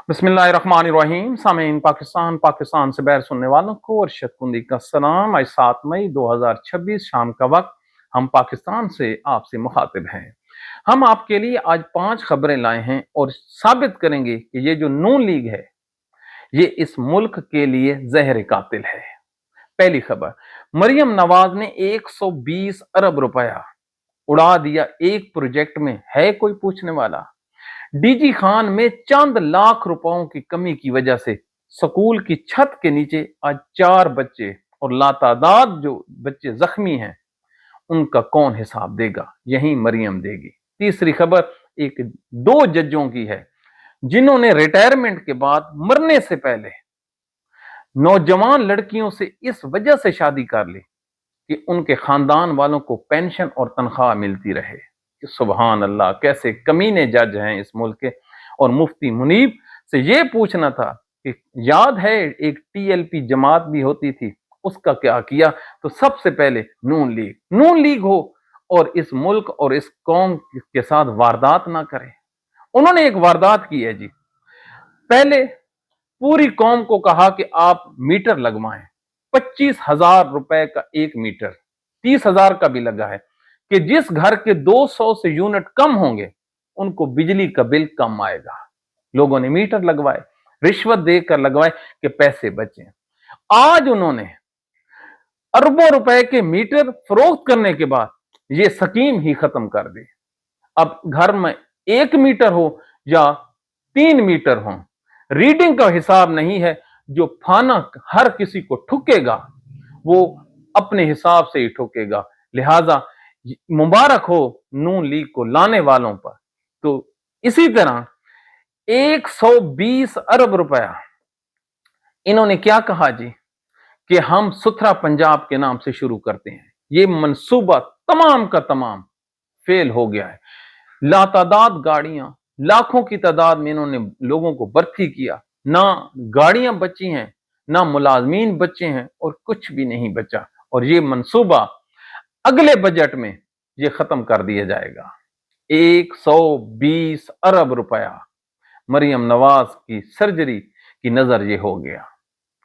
बिस्मिल्लाहिर्रहमानिर्रहीम। सामीन, पाकिस्तान से बैर सुनने वालों को और शतकुंदी का सलाम। आज 7 मई 2026 शाम का वक्त हम पाकिस्तान से आपसे मुखातिब हैं। हम आपके लिए आज 5 खबरें लाए हैं और साबित करेंगे कि ये जो नून लीग है ये इस मुल्क के लिए जहर कातिल है। पहली खबर, मरियम नवाज ने 120 अरब रुपया उड़ा दिया एक प्रोजेक्ट में, है कोई पूछने वाला? डीजी खान में चंद लाख रुपयों की कमी की वजह से स्कूल की छत के नीचे आज 4 बच्चे और लातादाद जो बच्चे जख्मी हैं, उनका कौन हिसाब देगा? यही मरियम देगी। तीसरी खबर एक 2 जजों की है जिन्होंने रिटायरमेंट के बाद मरने से पहले नौजवान लड़कियों से इस वजह से शादी कर ली कि उनके खानदान वालों को पेंशन और तनख्वाह मिलती रहे। सुबहान अल्लाह, कैसे कमीने जज हैं इस मुल्क के। और मुफ्ती मुनीब से ये पूछना था कि याद है एक टीएलपी जमात भी होती थी, उसका क्या किया? तो सबसे पहले नून लीग हो और इस मुल्क और इस कौम के साथ वारदात ना करे। उन्होंने एक वारदात की है जी। पहले पूरी कौम को कहा कि आप मीटर लगवाएं, 25,000 रुपए का एक मीटर, 30,000 का भी लगा है कि जिस घर के 200 से यूनिट कम होंगे उनको बिजली का बिल कम आएगा। लोगों ने मीटर लगवाए, रिश्वत देकर लगवाए कि पैसे बचे। आज उन्होंने अरबों रुपए के मीटर फरोख्त करने के बाद ये स्कीम ही खत्म कर दी। अब घर में 1 मीटर हो या 3 मीटर हो, रीडिंग का हिसाब नहीं है। जो फाना हर किसी को ठुकेगा वो अपने हिसाब से ही ठुकेगा। लिहाजा मुबारक हो नून लीग को लाने वालों पर। तो इसी तरह 120 अरब रुपया इन्होंने क्या कहा जी कि हम सुथरा पंजाब के नाम से शुरू करते हैं। ये मंसूबा तमाम का तमाम फेल हो गया है। लातादाद गाड़ियां, लाखों की तादाद में इन्होंने लोगों को भर्ती किया, ना गाड़ियां बची हैं, ना मुलाजमीन बचे हैं और कुछ भी नहीं बचा। और ये मंसूबा अगले बजट में ये खत्म कर दिया जाएगा। 120 अरब रुपया मरियम नवाज की सर्जरी की नजर ये हो गया।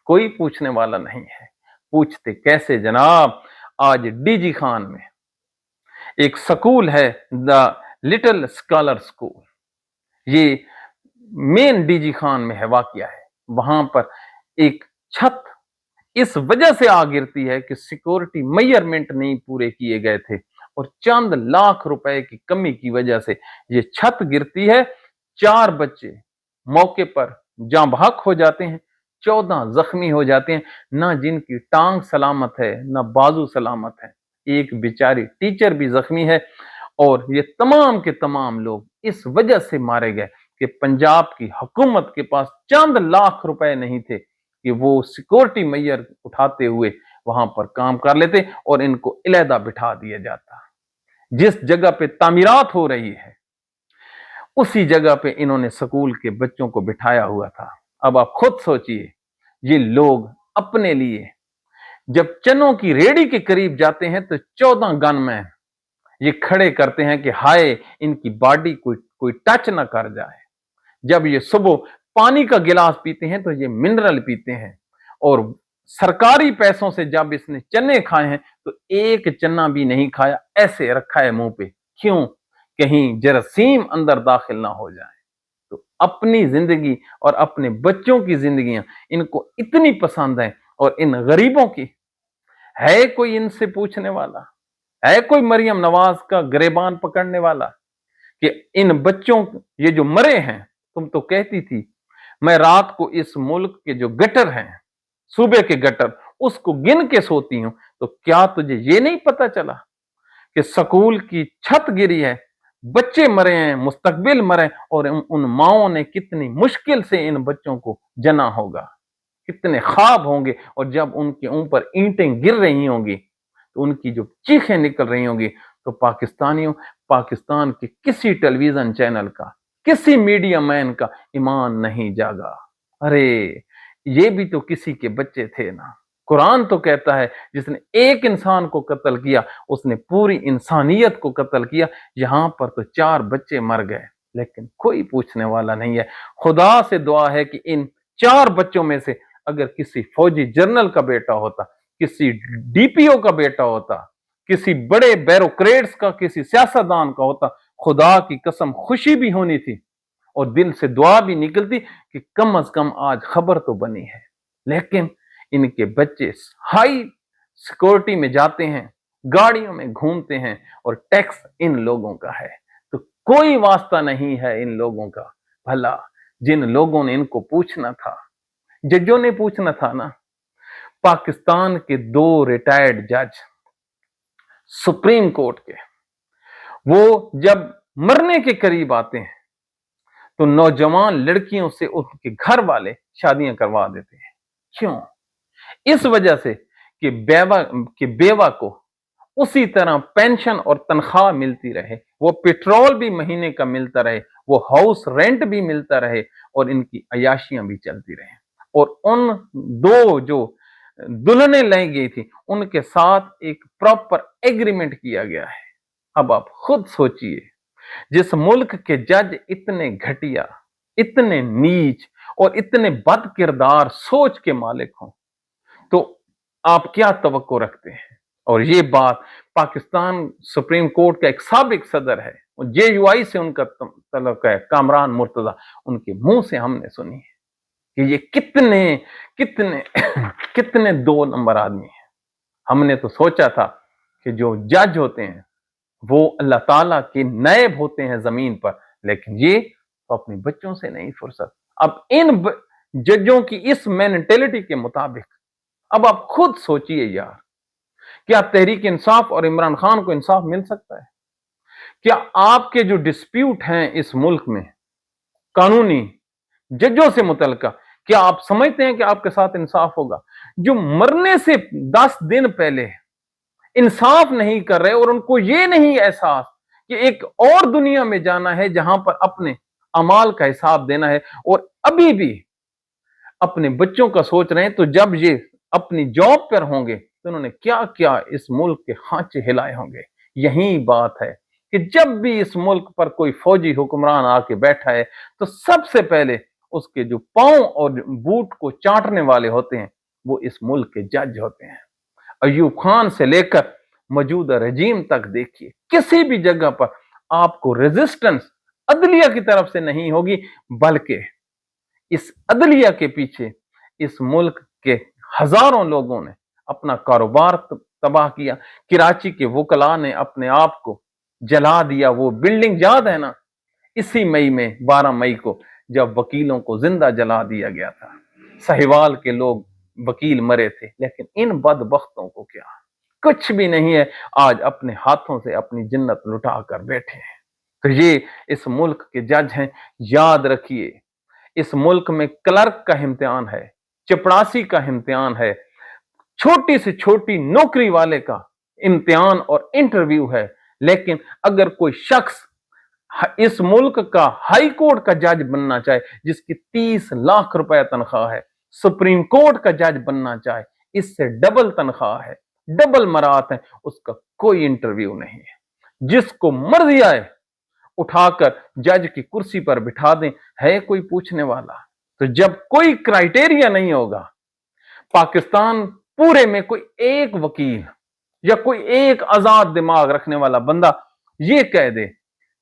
कोई पूछने वाला नहीं है। पूछते कैसे जनाब? आज डीजी खान में एक स्कूल है, द लिटिल स्कॉलर स्कूल, ये मेन डीजी खान में है वाकया है। वहां पर एक छत इस वजह से आ गिरती है कि सिक्योरिटी मेजरमेंट नहीं पूरे किए गए थे और चंद लाख रुपए की कमी की वजह से ये छत गिरती है। 4 बच्चे मौके पर जान बहक हो जाते हैं, 14 जख्मी हो जाते हैं। ना जिनकी टांग सलामत है, ना बाजू सलामत है। एक बेचारी टीचर भी जख्मी है। और ये तमाम के तमाम लोग इस वजह से मारे गए कि पंजाब की हुकूमत के पास चंद लाख रुपए नहीं थे कि वो सिक्योरिटी मेजर उठाते हुए वहां पर काम कर लेते और इनको अलहदा बिठा दिया जाता। जिस जगह पे तामीरात हो रही है उसी जगह पे इन्होंने स्कूल के बच्चों को बिठाया हुआ था। अब आप खुद सोचिए, ये लोग अपने लिए जब चनों की रेडी के करीब जाते हैं तो 14 गनमैन ये खड़े करते हैं कि हाय इनकी बॉडी कोई टच ना कर जाए। जब ये सुबह पानी का गिलास पीते हैं तो ये मिनरल पीते हैं। और सरकारी पैसों से जब इसने चने खाए हैं तो एक चना भी नहीं खाया, ऐसे रखा है मुंह पे। क्यों? कहीं जरासीम अंदर दाखिल ना हो जाए। तो अपनी जिंदगी और अपने बच्चों की जिंदगियां इनको इतनी पसंद है। और इन गरीबों की है कोई इनसे पूछने वाला? है कोई मरियम नवाज का गिरेबान पकड़ने वाला कि इन बच्चों, ये जो मरे हैं, तुम तो कहती थी मैं रात को इस मुल्क के जो गटर हैं, सूबे के गटर, उसको गिन के सोती हूं। तो क्या तुझे ये नहीं पता चला कि स्कूल की छत गिरी है, बच्चे मरे हैं, मुस्तकबिल मरे, और उन माओं ने कितनी मुश्किल से इन बच्चों को जना होगा, कितने ख्वाब होंगे। और जब उनके ऊपर ईंटें गिर रही होंगी तो उनकी जो चीखें निकल रही होंगी तो पाकिस्तानियों, पाकिस्तान के किसी टेलीविजन चैनल का, किसी मीडिया मैन का ईमान नहीं जागा। अरे ये भी तो किसी के बच्चे थे ना। कुरान तो कहता है जिसने एक इंसान को कत्ल किया उसने पूरी इंसानियत को कत्ल किया। यहां पर तो 4 बच्चे मर गए। लेकिन कोई पूछने वाला नहीं है। खुदा से दुआ है कि इन 4 बच्चों में से अगर किसी फौजी जनरल का बेटा होता, किसी डीपीओ का बेटा होता, किसी बड़े ब्यूरोक्रेट्स का, किसी सियासतदान का होता, खुदा की कसम खुशी भी होनी थी और दिल से दुआ भी निकलती कि कम से कम आज खबर तो बनी है। लेकिन इनके बच्चे हाई सिक्योरिटी में जाते हैं, गाड़ियों में घूमते हैं और टैक्स इन लोगों का है। तो कोई वास्ता नहीं है इन लोगों का। भला जिन लोगों ने इनको पूछना था, जजों ने पूछना था ना, पाकिस्तान के 2 रिटायर्ड जज सुप्रीम कोर्ट के, वो जब मरने के करीब आते हैं तो नौजवान लड़कियों से उनके घर वाले शादियां करवा देते हैं। क्यों? इस वजह से कि बेवा को उसी तरह पेंशन और तनख्वाह मिलती रहे, वो पेट्रोल भी महीने का मिलता रहे, वो हाउस रेंट भी मिलता रहे और इनकी अयाशियां भी चलती रहे। और उन 2 जो दुल्हनें लाई गई थी उनके साथ एक प्रॉपर एग्रीमेंट किया गया है। अब आप खुद सोचिए, जिस मुल्क के जज इतने घटिया, इतने नीच और इतने बद किरदार सोच के मालिक हों, तो आप क्या तवक्को रखते हैं? और ये बात पाकिस्तान सुप्रीम कोर्ट का एक साबिक सदर है, JUI से उनका तल्लुक है, कामरान मुर्तजा, उनके मुंह से हमने सुनी है कि ये कितने कितने कितने 2 नंबर आदमी हैं। हमने तो सोचा था कि जो जज होते हैं वो अल्लाह ताला के नायब होते हैं जमीन पर, लेकिन ये तो अपने बच्चों से नहीं फुर्सत। अब इन जजों की इस मेंटेलिटी के मुताबिक अब आप खुद सोचिए यार, क्या तहरीक इंसाफ और इमरान खान को इंसाफ मिल सकता है? क्या आपके जो डिस्प्यूट हैं इस मुल्क में कानूनी जजों से मुतल्लिका, क्या आप समझते हैं कि आपके साथ इंसाफ होगा? जो मरने से 10 दिन पहले इंसाफ नहीं कर रहे और उनको ये नहीं एहसास कि एक और दुनिया में जाना है जहां पर अपने अमाल का हिसाब देना है, और अभी भी अपने बच्चों का सोच रहे हैं, तो जब ये अपनी जॉब पर होंगे तो उन्होंने क्या क्या इस मुल्क के खांचे हिलाए होंगे। यही बात है कि जब भी इस मुल्क पर कोई फौजी हुक्मरान आके बैठा है तो सबसे पहले उसके जो पांव और बूट को चाटने वाले होते हैं वो इस मुल्क के जज होते हैं। अयूब खान से लेकर मौजूदा रजीम तक देखिए, किसी भी जगह पर आपको रेजिस्टेंस अदलिया की तरफ से नहीं होगी, बल्कि इस अदलिया के पीछे इस मुल्क के हजारों लोगों ने अपना कारोबार तबाह किया। कराची के वकला ने अपने आप को जला दिया। वो बिल्डिंग याद है ना, इसी मई में 12 मई को जब वकीलों को जिंदा जला दिया गया था। साहिवाल के लोग वकील मरे थे, लेकिन इन बदबख्तों को क्या, कुछ भी नहीं है। आज अपने हाथों से अपनी जिन्नत लुटा कर बैठे हैं। तो ये इस मुल्क के जज हैं। याद रखिए, इस मुल्क में क्लर्क का इम्तिहान है, चपरासी का इम्तिहान है, छोटी से छोटी नौकरी वाले का इम्तिहान और इंटरव्यू है। लेकिन अगर कोई शख्स इस मुल्क का हाई कोर्ट का जज बनना चाहे, जिसकी 30 लाख रुपए तनख्वाह है, सुप्रीम कोर्ट का जज बनना चाहे, इससे डबल तनख्वाह है, डबल मरात है, उसका कोई इंटरव्यू नहीं है। जिसको मर्जी आए उठाकर जज की कुर्सी पर बिठा दें, है कोई पूछने वाला? तो जब कोई क्राइटेरिया नहीं होगा, पाकिस्तान पूरे में कोई एक वकील या कोई एक आजाद दिमाग रखने वाला बंदा ये कह दे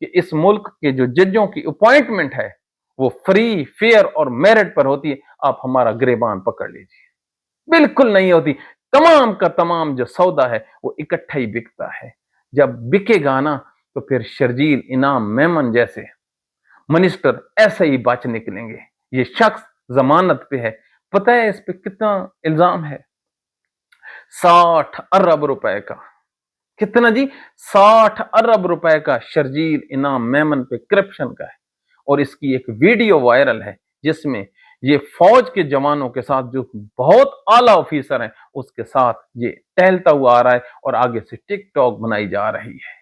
कि इस मुल्क के जो जजों की अपॉइंटमेंट है वो फ्री, फेयर और मेरिट पर होती है, आप हमारा गिरेबान पकड़ लीजिए, बिल्कुल नहीं होती। तमाम का तमाम जो सौदा है वो इकट्ठा ही बिकता है। जब बिकेगा ना तो फिर शर्जील इनाम मेमन जैसे मिनिस्टर ऐसे ही बच निकलेंगे। ये शख्स जमानत पे है, पता है इस पे कितना इल्जाम है? 60 अरब रुपए का। कितना जी? 60 अरब रुपए का शर्जील इनाम मेमन पे करप्शन का है। और इसकी एक वीडियो वायरल है जिसमें ये फौज के जवानों के साथ, जो बहुत आला ऑफिसर हैं, उसके साथ ये टहलता हुआ आ रहा है और आगे से टिकटॉक बनाई जा रही है।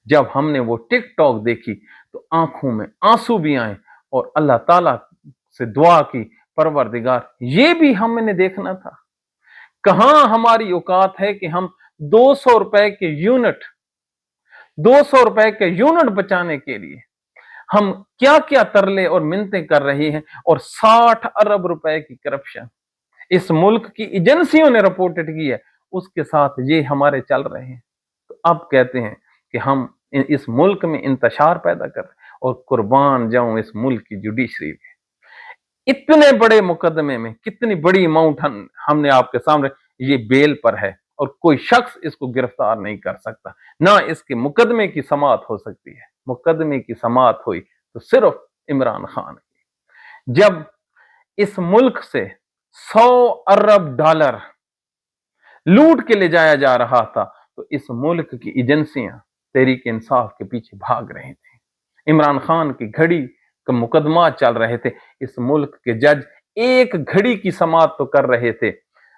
जब हमने वो टिकटॉक देखी तो आंखों में आंसू भी आए और अल्लाह ताला से दुआ की, परवरदिगार ये भी हमने देखना था। कहां हमारी औकात है कि हम 200 रुपए के यूनिट बचाने के लिए हम क्या क्या तरले और मिन्नतें कर रहे हैं, और 60 अरब रुपए की करप्शन इस मुल्क की एजेंसियों ने रिपोर्टेड की है, उसके साथ ये हमारे चल रहे हैं। तो अब कहते हैं कि हम इस मुल्क में इंतशार पैदा कर रहे हैं, और कुर्बान जाऊं इस मुल्क की जुडिशरी में। इतने बड़े मुकदमे में कितनी बड़ी अमाउंट हमने आपके सामने, ये बेल पर है और कोई शख्स इसको गिरफ्तार नहीं कर सकता, ना इसके मुकदमे की समाअत हो सकती है। मुकदमे की समाअत हुई तो सिर्फ इमरान खान की। जब इस मुल्क से 100 अरब डॉलर लूट के ले जाया जा रहा था, तो इस मुल्क की एजेंसियां तहरीक इंसाफ के पीछे भाग रही थी। इमरान खान की घड़ी का मुकदमा चल रहे थे, इस मुल्क के जज एक घड़ी की समाअत तो कर रहे थे।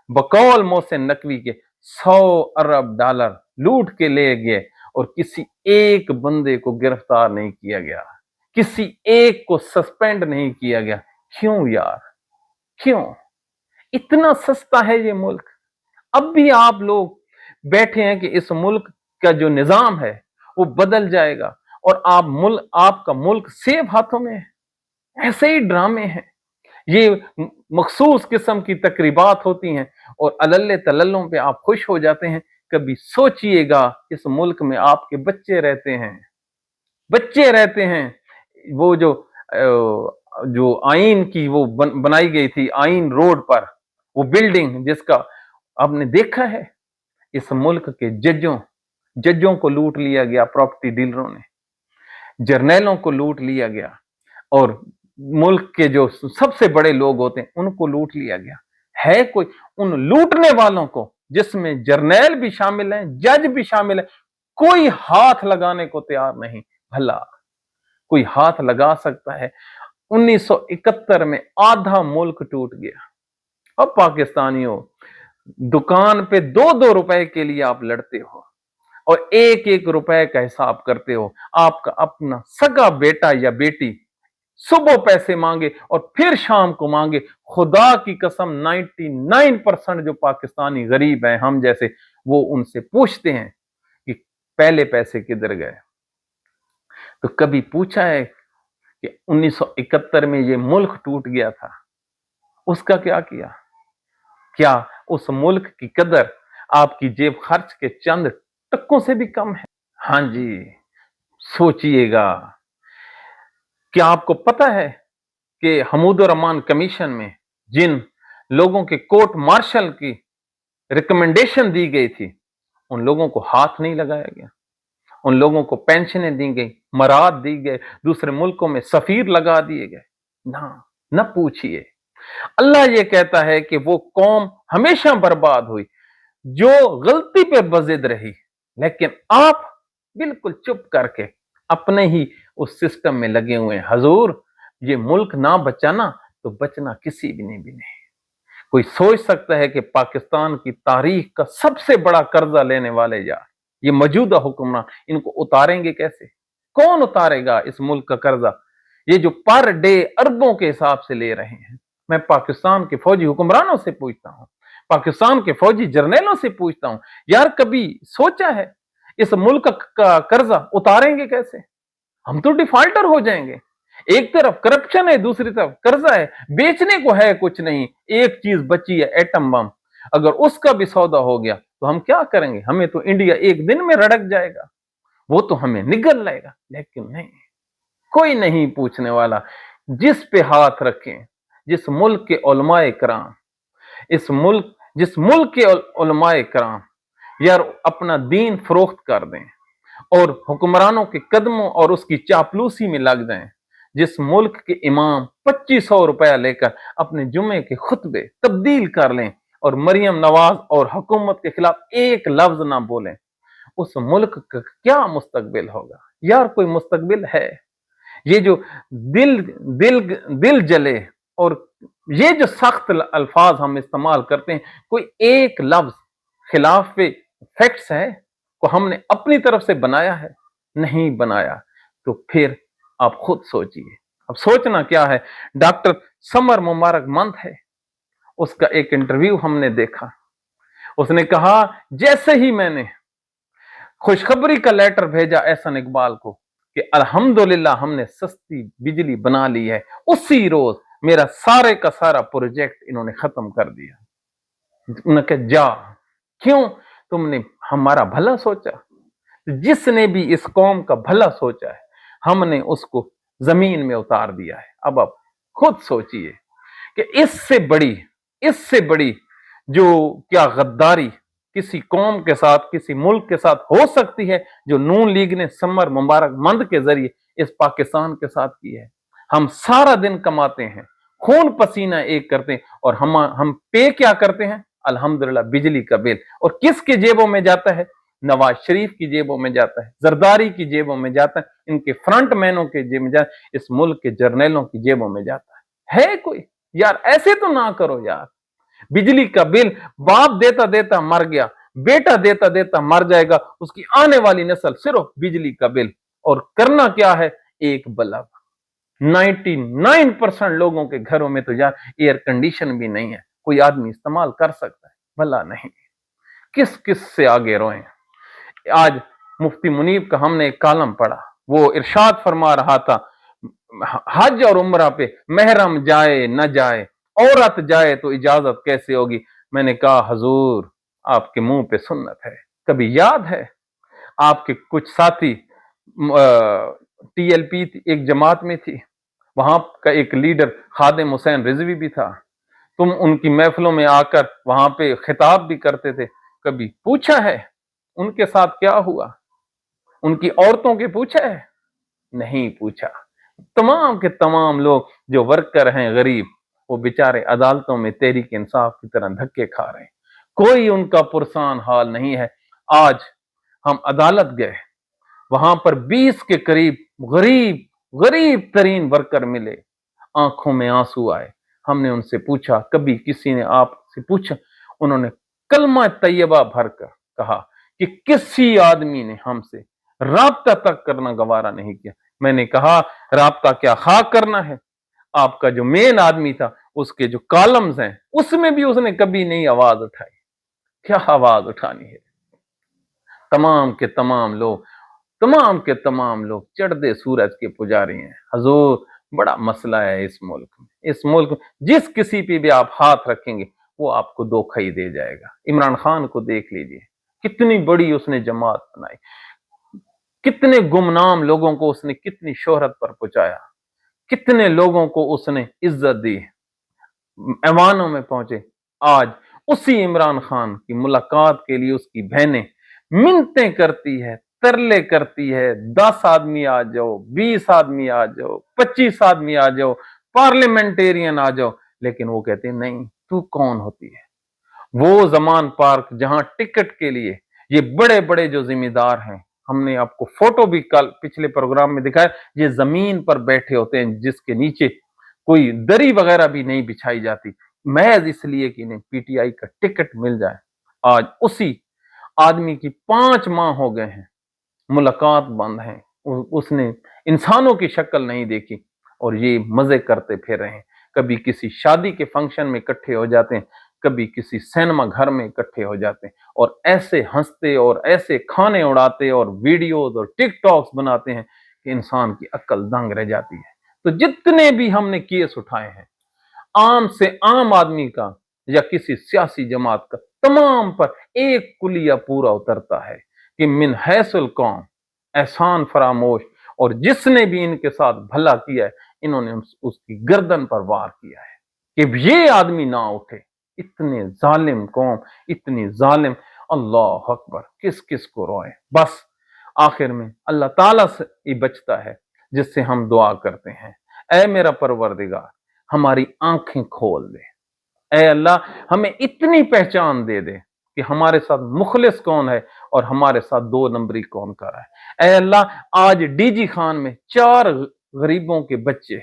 बकौल मोहसिन नकवी के 100 अरब डॉलर लूट के ले गए, और किसी एक बंदे को गिरफ्तार नहीं किया गया, किसी एक को सस्पेंड नहीं किया गया। क्यों यार, क्यों? इतना सस्ता है ये मुल्क। अब भी आप लोग बैठे हैं कि इस मुल्क का जो निजाम है वो बदल जाएगा, और आपका मुल्क सेफ हाथों में है। ऐसे ही ड्रामे हैं, ये मखसूस किस्म की तकरीबात होती हैं, और अल्ले तल्लों पे आप खुश हो जाते हैं। कभी सोचिएगा, इस मुल्क में आपके बच्चे रहते हैं। वो जो आइन की वो बनाई गई थी, आइन रोड पर वो बिल्डिंग, जिसका आपने देखा है, इस मुल्क के जजों को लूट लिया गया, प्रॉपर्टी डीलरों ने, जर्नैलों को लूट लिया गया, और मुल्क के जो सबसे बड़े लोग होते हैं उनको लूट लिया गया। है कोई उन लूटने वालों को, जिसमें जर्नैल भी शामिल हैं, जज भी शामिल है, कोई हाथ लगाने को तैयार नहीं। भला कोई हाथ लगा सकता है? 1971 में आधा मुल्क टूट गया। अब पाकिस्तानियों, दुकान पे 2-2 रुपए के लिए आप लड़ते हो, और 1-1 रुपए का हिसाब करते हो। आपका अपना सगा बेटा या बेटी सुबह पैसे मांगे और फिर शाम को मांगे। खुदा की कसम, 99% जो पाकिस्तानी गरीब हैं, हम जैसे, वो उनसे पूछते हैं कि पहले पैसे किधर गए। तो कभी पूछा है कि 1971 में ये मुल्क टूट गया था, उसका क्या किया? क्या उस मुल्क की कदर आपकी जेब खर्च के चंद टक्कों से भी कम है? हाँ जी, सोचिएगा। क्या आपको पता है कि हमीदुर रहमान कमीशन में जिन लोगों के कोर्ट मार्शल की रिकमेंडेशन दी गई थी, उन लोगों को हाथ नहीं लगाया गया, उन लोगों को पेंशनें दी गई, मराद दी गए, दूसरे मुल्कों में सफीर लगा दिए गए। ना पूछिए। अल्लाह ये कहता है कि वो कौम हमेशा बर्बाद हुई जो गलती पे बजिद रही, लेकिन आप बिल्कुल चुप करके अपने ही उस सिस्टम में लगे हुए हैं। हजूर, ये मुल्क ना बचाना तो बचना किसी भी नहीं। कोई सोच सकता है कि पाकिस्तान की तारीख का सबसे बड़ा कर्जा लेने वाले यार ये मौजूदा हुक्मरान, इनको उतारेंगे कैसे? कौन उतारेगा इस मुल्क का कर्जा, ये जो पर डे अरबों के हिसाब से ले रहे हैं? मैं पाकिस्तान के फौजी हुक्मरानों से पूछता हूं, पाकिस्तान के फौजी जर्नैलों से पूछता हूं, यार कभी सोचा है इस मुल्क का कर्जा उतारेंगे कैसे? हम तो डिफॉल्टर हो जाएंगे। एक तरफ करप्शन है, दूसरी तरफ कर्जा है, बेचने को है कुछ नहीं। एक चीज बची है, एटम बम। अगर उसका भी सौदा हो गया तो हम क्या करेंगे? हमें तो इंडिया एक दिन में रड़क जाएगा, वो तो हमें निगल लाएगा। लेकिन नहीं, कोई नहीं पूछने वाला। जिस पे हाथ रखें, जिस मुल्क के उलमाए कराम, जिस मुल्क के उलमाए कराम यार अपना दीन फरोख्त कर दें और हुक्मरानों के कदमों और उसकी चापलूसी में लग जाएं, जिस मुल्क के इमाम 2500 रुपया लेकर अपने जुमे के खुतबे तब्दील कर लें और मरियम नवाज और हुकूमत के खिलाफ एक लफ्ज ना बोलें, उस मुल्क का क्या मुस्तकबिल होगा? यार कोई मुस्तकबिल है? ये जो दिल दिल दिल जले और ये जो सख्त अल्फाज हम इस्तेमाल करते हैं, कोई एक लफ्ज खिलाफ पे फैक्ट्स है को हमने अपनी तरफ से बनाया है? नहीं बनाया। तो फिर आप खुद सोचिए। अब सोचना क्या है? डॉक्टर समर मुबारक मंद है, उसका एक इंटरव्यू हमने देखा। उसने कहा, जैसे ही मैंने खुशखबरी का लेटर भेजा एहसन इकबाल को کہ अल्हम्दुलिल्लाह हमने सस्ती बिजली बना ली है, उसी रोज मेरा सारे का सारा प्रोजेक्ट इन्होंने खत्म कर दिया। उन्होंने कहा जा, क्यों? तुमने हमारा भला सोचा। जिसने भी इस कौम का भला सोचा है हमने उसको जमीन में उतार दिया है। अब आप खुद सोचिए कि इससे बड़ी जो क्या गद्दारी किसी कौम के साथ, किसी मुल्क के साथ हो सकती है, जो नून लीग ने समर मुबारक मंद के जरिए इस पाकिस्तान के साथ की है। हम सारा दिन कमाते हैं, खून पसीना एक करते हैं, और हम पे क्या करते हैं? अल्हम्दुलिल्लाह बिजली का बिल। और किसके जेबों में जाता है? नवाज शरीफ की जेबों में जाता है, जरदारी की जेबों में जाता है, इनके फ्रंट मैनों के जेब में जाता है, इस मुल्क के जर्नलों की जेबों में जाता है कोई? यार ऐसे तो ना करो यार। बिजली का बिल बाप देता देता मर गया, बेटा देता देता मर जाएगा, उसकी आने वाली नस्ल सिर्फ बिजली का बिल। और करना क्या है? एक बल्ब। 99% लोगों के घरों में तो यार एयर कंडीशन भी नहीं है, कोई आदमी इस्तेमाल कर सकता है, भला नहीं। किस किस से आगे रोए। आज मुफ्ती मुनीब का हमने एक कालम पढ़ा, वो इरशाद फरमा रहा था हज और उम्रा पे महरम जाए न जाए, औरत जाए तो इजाजत कैसे होगी। मैंने कहा हुजूर आपके मुंह पे सुन्नत है। कभी याद है आपके कुछ साथी टीएलपी एक जमात में थी, वहां का एक लीडर खादिम हुसैन रिजवी भी था, तुम उनकी महफिलों में आकर वहां पे खिताब भी करते थे। कभी पूछा है उनके साथ क्या हुआ? उनकी औरतों के पूछा है? नहीं पूछा। तमाम के तमाम लोग जो वर्कर हैं गरीब, वो बेचारे अदालतों में तहरीक इंसाफ की तरह धक्के खा रहे हैं, कोई उनका पुरसान हाल नहीं है। आज हम अदालत गए, वहां पर 20 के करीब गरीब गरीब तरीन वर्कर मिले, आंखों में आंसू आए। हमने उनसे पूछा, कभी किसी ने आपसे पूछा? उन्होंने कलमा तैयबा भरकर कहा कि किसी आदमी ने हमसे राब्ता तक करना गवारा नहीं किया। मैंने कहा राब्ता क्या खाक करना है, आपका जो मेन आदमी था उसके जो कॉलम्स हैं उसमें भी उसने कभी नहीं आवाज उठाई। क्या आवाज उठानी है? तमाम के तमाम लोग चढ़ते सूरज के पुजारी हैं। हजूर बड़ा मसला है इस मुल्क में। इस मुल्क में जिस किसी पे भी आप हाथ रखेंगे वो आपको धोखा ही दे जाएगा। इमरान खान को देख लीजिए, कितनी बड़ी उसने जमात बनाई, कितने गुमनाम लोगों को उसने कितनी शोहरत पर पहुंचाया, कितने लोगों को उसने इज्जत दी, ऐवानों में पहुंचे। आज उसी इमरान खान की मुलाकात के लिए उसकी बहनें मिन्नतें करती है, तरले करती है, 10 आदमी आ जाओ, 20 आदमी आ जाओ, 25 आदमी आ जाओ, पार्लियामेंटेरियन आ जाओ, लेकिन वो कहते हैं नहीं, तू कौन होती है? वो जमान पार्क जहां टिकट के लिए ये बड़े बड़े जो जिम्मेदार हैं, हमने आपको फोटो भी कल पिछले प्रोग्राम में दिखाया, ये जमीन पर बैठे होते हैं जिसके नीचे कोई दरी वगैरह भी नहीं बिछाई जाती, महज इसलिए कि इन्हें पीटीआई का टिकट मिल जाए। आज उसी आदमी की 5 माह हो गए हैं, मुलाकात बंद है, उसने इंसानों की शक्ल नहीं देखी और ये मजे करते फिर रहे हैं। कभी किसी शादी के फंक्शन में इकट्ठे हो जाते हैं, कभी किसी सिनेमा घर में इकट्ठे हो जाते हैं और ऐसे हंसते और ऐसे खाने उड़ाते और वीडियोस और टिकटॉक्स बनाते हैं कि इंसान की अक्ल दंग रह जाती है। तो जितने भी हमने केस उठाए हैं, आम से आम आदमी का या किसी सियासी जमात का, तमाम पर एक कुलिया पूरा उतरता है कि मिन हैसुल कौम एहसान फरामोश, और जिसने भी इनके साथ भला किया है इन्होंने उसकी गर्दन पर वार किया है कि ये आदमी ना उठे। इतने जालिम कौम, इतनी जालिम, अल्लाह अकबर, किस किस को रोए। बस आखिर में अल्लाह ताला से ही बचता है जिससे हम दुआ करते हैं, ऐ मेरा परवरदिगार हमारी आंखें खोल दे, ऐ अल्लाह हमें इतनी पहचान दे दे कि हमारे साथ मुखलिस कौन है और हमारे साथ 2 नंबरी कौन कर रहा है। ऐ अल्लाह आज डीजी खान में 4 गरीबों के बच्चे,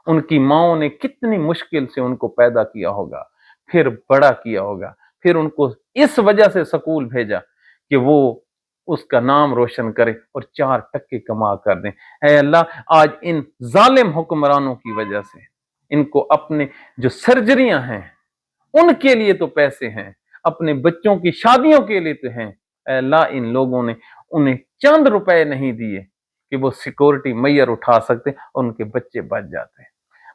उनकी माओ ने कितनी मुश्किल से उनको पैदा किया होगा, फिर बड़ा किया होगा, फिर उनको इस वजह से स्कूल भेजा कि वो उसका नाम रोशन करे और 4 टक्के कमा कर दें। ऐ अल्लाह आज इन जालिम हुक्मरानों की वजह से इनको अपने जो सर्जरियां हैं उनके लिए तो पैसे हैं, अपने बच्चों की शादियों के लिए तो हैं। ऐ अल्लाह इन लोगों ने उन्हें चंद रुपए नहीं दिए کہ وہ सिक्योरिटी मैयर उठा सकते और उनके बच्चे बच जाते।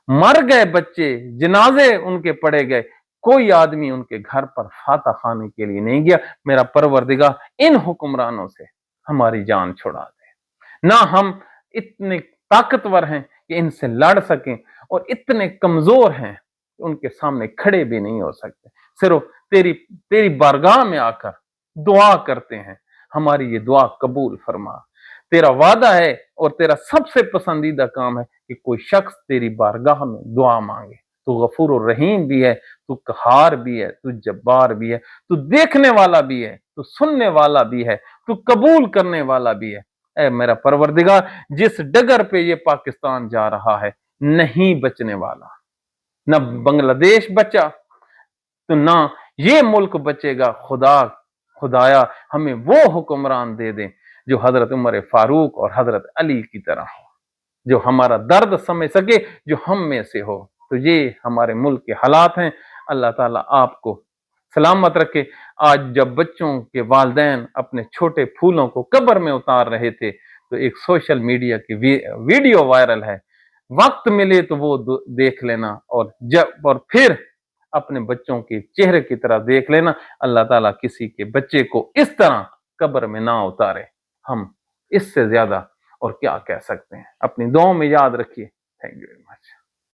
मर गए बच्चे, जनाजे उनके पड़े गए, कोई आदमी उनके घर पर फाता खाने के लिए नहीं गया। मेरा परवरदिगार इन हुक्मरानों से हमारी जान छुड़ा दे। ना हम इतने ताकतवर हैं कि इनसे लड़ सकें और इतने कमजोर हैं कि उनके सामने खड़े भी नहीं हो सकते। सिर्फ तेरी बारगाह में आकर दुआ करते हैं, हमारी ये दुआ कबूल फरमा। तेरा वादा है और तेरा सबसे पसंदीदा काम है कि कोई शख्स तेरी बारगाह में दुआ मांगे। तू गफूर और रहीम भी है, तू कहार भी है, तू जब्बार भी है, तू देखने वाला भी है, तू सुनने वाला भी है, तू कबूल करने वाला भी है। ऐ मेरा परवरदिगार, जिस डगर पे ये पाकिस्तान जा रहा है नहीं बचने वाला, न बांग्लादेश बचा तो ना ये मुल्क बचेगा। खुदाया हमें वो हुक्मरान दे दे जो हजरत उमर फारूक और हजरत अली की तरह हो, जो हमारा दर्द समझ सके, जो हम में से हो। तो ये हमारे मुल्क के हालात हैं। अल्लाह ताला आपको सलामत रखे। आज जब बच्चों के वालिदैन अपने छोटे फूलों को कब्र में उतार रहे थे तो एक सोशल मीडिया की वीडियो वायरल है। वक्त मिले तो वो देख लेना और फिर अपने बच्चों के चेहरे की तरफ देख लेना। अल्लाह ताला किसी के बच्चे को इस तरह कब्र में ना उतारे। हम इससे ज्यादा और क्या कह सकते हैं। अपनी दुआओं में याद रखिए। Thank you very much.